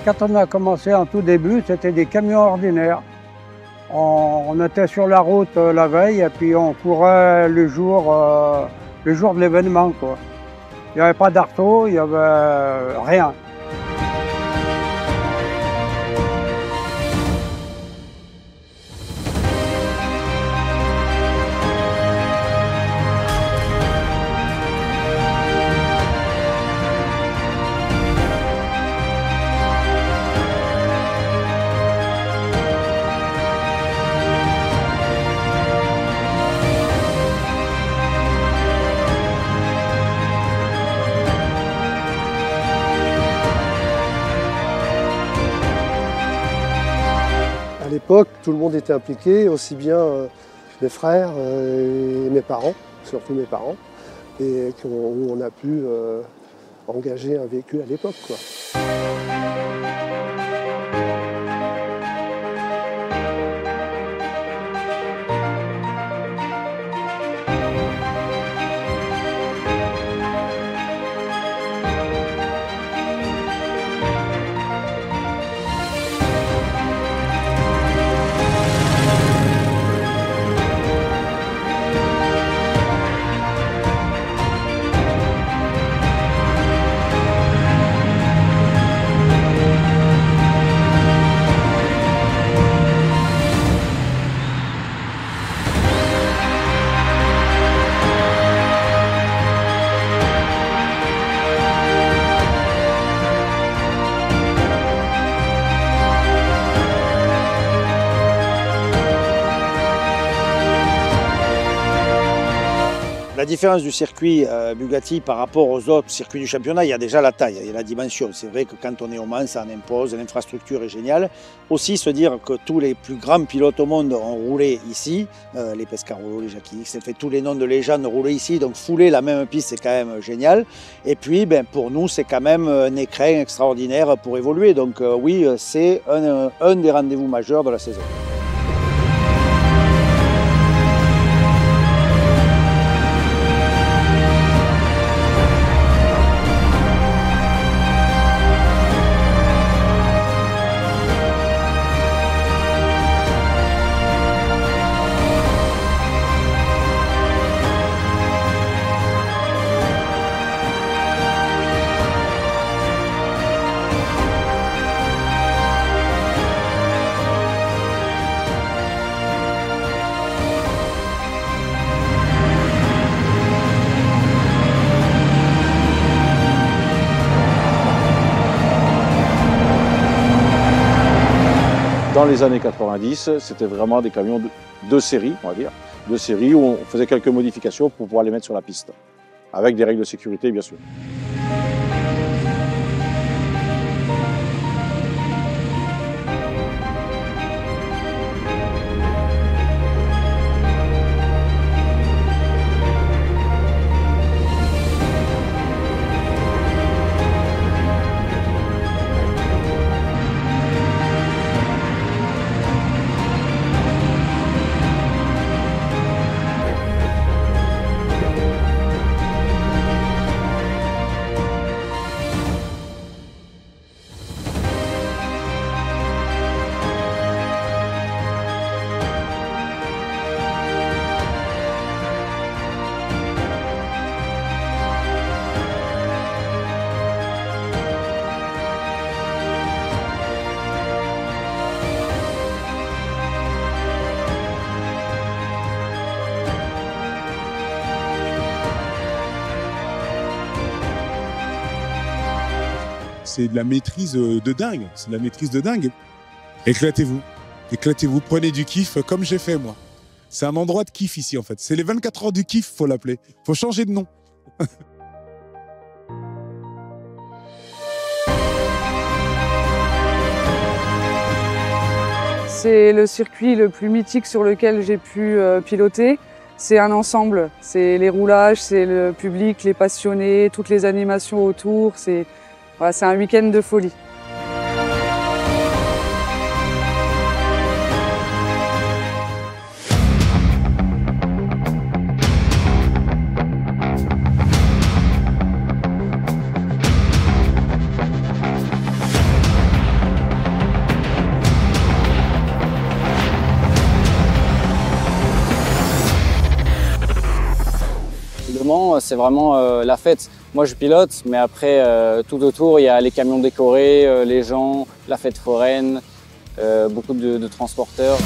Quand on a commencé en tout début, c'était des camions ordinaires. On était sur la route la veille et puis on courait le jour de l'événement, quoi. Il n'y avait pas d'arceau, il n'y avait rien. À l'époque, tout le monde était impliqué, aussi bien mes frères et mes parents, surtout mes parents, et où on a pu engager un véhicule à l'époque, quoi. La différence du circuit Bugatti par rapport aux autres circuits du championnat, il y a déjà la taille, il y a la dimension. C'est vrai que quand on est au Mans, ça en impose, l'infrastructure est géniale. Aussi se dire que tous les plus grands pilotes au monde ont roulé ici, les Pescarolo, les Jackie X, tous les noms de légendes roulaient ici, donc fouler la même piste, c'est quand même génial. Et puis pour nous, c'est quand même un écrin extraordinaire pour évoluer. Donc oui, c'est un des rendez-vous majeurs de la saison. Dans les années 90, c'était vraiment des camions de série, on va dire, de série où on faisait quelques modifications pour pouvoir les mettre sur la piste, avec des règles de sécurité, bien sûr. C'est de la maîtrise de dingue, c'est de la maîtrise de dingue. Éclatez-vous, éclatez-vous, prenez du kiff comme j'ai fait moi. C'est un endroit de kiff ici en fait, c'est les 24 heures du kiff, faut l'appeler, faut changer de nom. C'est le circuit le plus mythique sur lequel j'ai pu piloter. C'est un ensemble, c'est les roulages, c'est le public, les passionnés, toutes les animations autour, c'est un week-end de folie. Le Mans, c'est vraiment la fête. Moi, je pilote, mais après, tout autour, il y a les camions décorés, les gens, la fête foraine, beaucoup de transporteurs.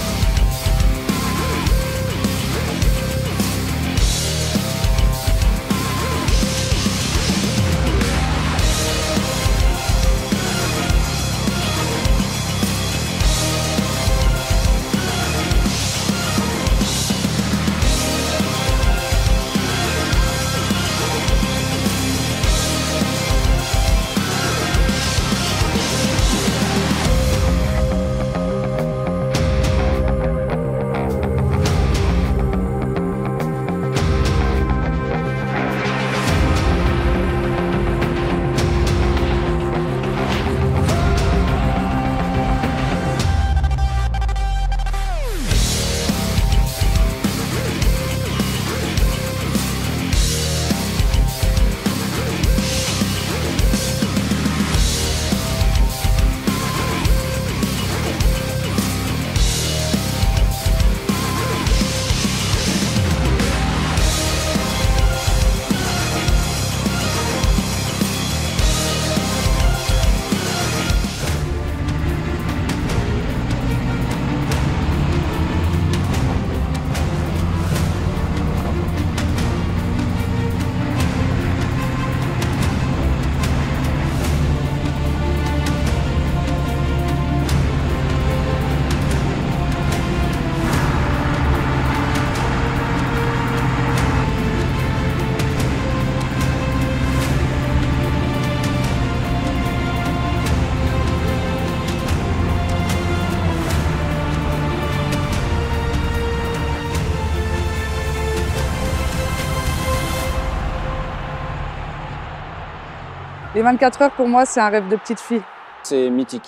Les 24 heures, pour moi, c'est un rêve de petite fille. C'est mythique.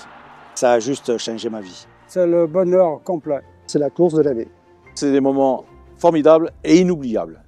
Ça a juste changé ma vie. C'est le bonheur complet. C'est la course de l'année. C'est des moments formidables et inoubliables.